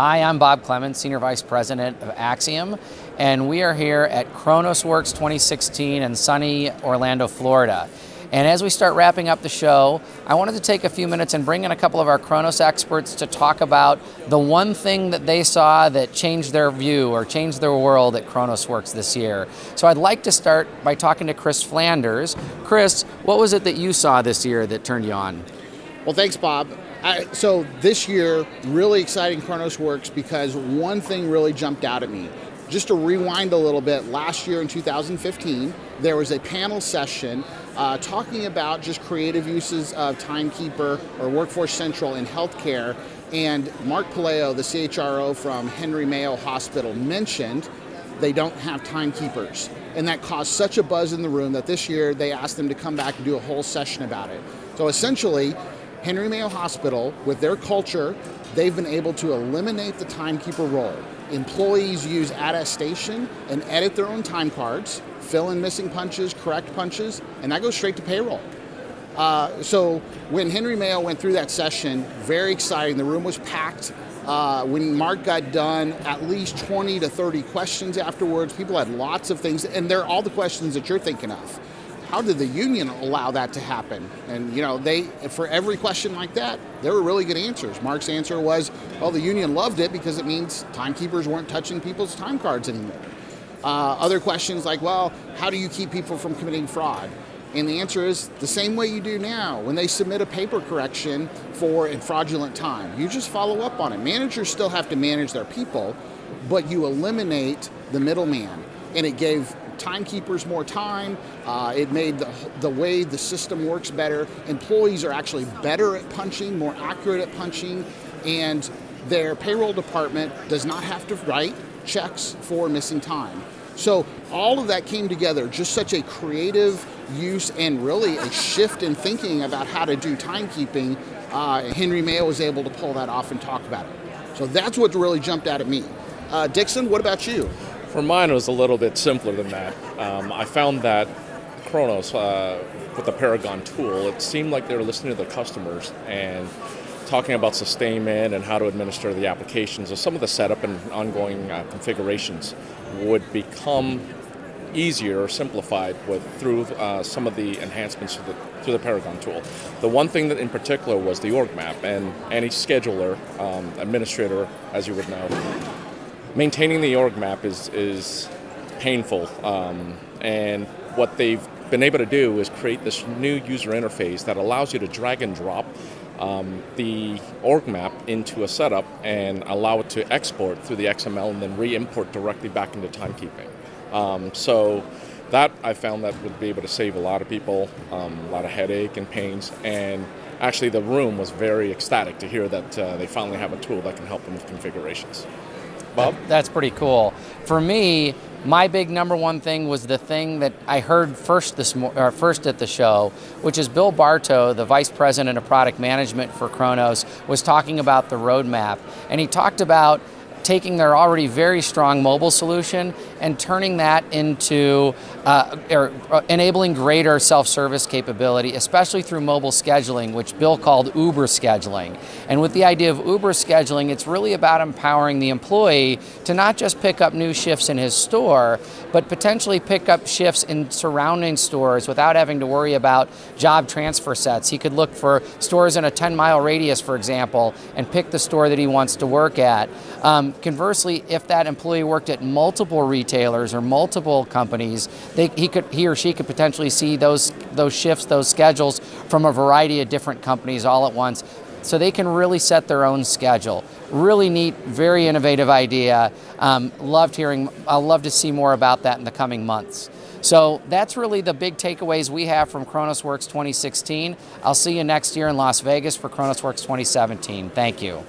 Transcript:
Hi, I'm Bob Clemens, Senior Vice President of Axiom, and we are here at KronosWorks 2016 in sunny Orlando, Florida. And as we start wrapping up the show, I wanted to take a few minutes and bring in a couple of our Kronos experts to talk about the one thing that they saw that changed their view or changed their world at KronosWorks this year. So I'd like to start by talking to Chris Flanders. Chris, what was it that you saw this year that turned you on? Well, thanks, Bob. So this year, really exciting KronosWorks because one thing really jumped out at me. Just to rewind a little bit, last year in 2015, there was a panel session talking about just creative uses of Timekeeper or Workforce Central in healthcare. And Mark Paleo, the CHRO from Henry Mayo Hospital, mentioned they don't have timekeepers. And that caused such a buzz in the room that this year they asked them to come back and do a whole session about it. So essentially, Henry Mayo Hospital, with their culture, they've been able to eliminate the timekeeper role. Employees use attestation and edit their own time cards, fill in missing punches, correct punches, and that goes straight to payroll. So when Henry Mayo went through that session, very exciting. The room was packed. When Mark got done, at least 20 to 30 questions afterwards. People had lots of things, and they're all the questions that you're thinking of. How did the union allow that to happen? And for every question like that, there were really good answers. Mark's answer was, well, the union loved it because it means timekeepers weren't touching people's time cards anymore. Other questions like, well, how do you keep people from committing fraud? And the answer is the same way you do now. When they submit a paper correction for a fraudulent time, you just follow up on it. Managers still have to manage their people, but you eliminate the middleman. And it gave timekeepers more time. It made the way the system works better. Employees are actually better at punching, more accurate at punching, and their payroll department does not have to write checks for missing time. So all of that came together, just such a creative use and really a shift in thinking about how to do timekeeping. Henry Mayo was able to pull that off and talk about it. So that's what really jumped out at me. Dixon, what about you? For mine, it was a little bit simpler than that. I found that Kronos, with the Paragon Tool, it seemed like they were listening to the customers and talking about sustainment and how to administer the applications. So some of the setup and ongoing configurations would become easier or simplified through some of the enhancements to the Paragon Tool. The one thing that in particular was the org map, and any scheduler, administrator, as you would know, maintaining the org map is painful, and what they've been able to do is create this new user interface that allows you to drag and drop the org map into a setup and allow it to export through the XML and then re-import directly back into timekeeping. So that I found that would be able to save a lot of people a lot of headache and pains, and actually the room was very ecstatic to hear that they finally have a tool that can help them with configurations. Bob? That's pretty cool. For me, my big number one thing was the thing that I heard first at the show, which is Bill Bartow, the Vice President of Product Management for Kronos, was talking about the roadmap. And he talked about taking their already very strong mobile solution and turning that into enabling greater self-service capability, especially through mobile scheduling, which Bill called Uber scheduling. And with the idea of Uber scheduling, it's really about empowering the employee to not just pick up new shifts in his store, but potentially pick up shifts in surrounding stores without having to worry about job transfer sets. He could look for stores in a 10-mile radius, for example, and pick the store that he wants to work at. Conversely, if that employee worked at multiple retailers or multiple companies, he or she could potentially see those shifts, those schedules from a variety of different companies all at once. So they can really set their own schedule. Really neat, very innovative idea. I'll love to see more about that in the coming months. So that's really the big takeaways we have from KronosWorks 2016. I'll see you next year in Las Vegas for KronosWorks 2017. Thank you.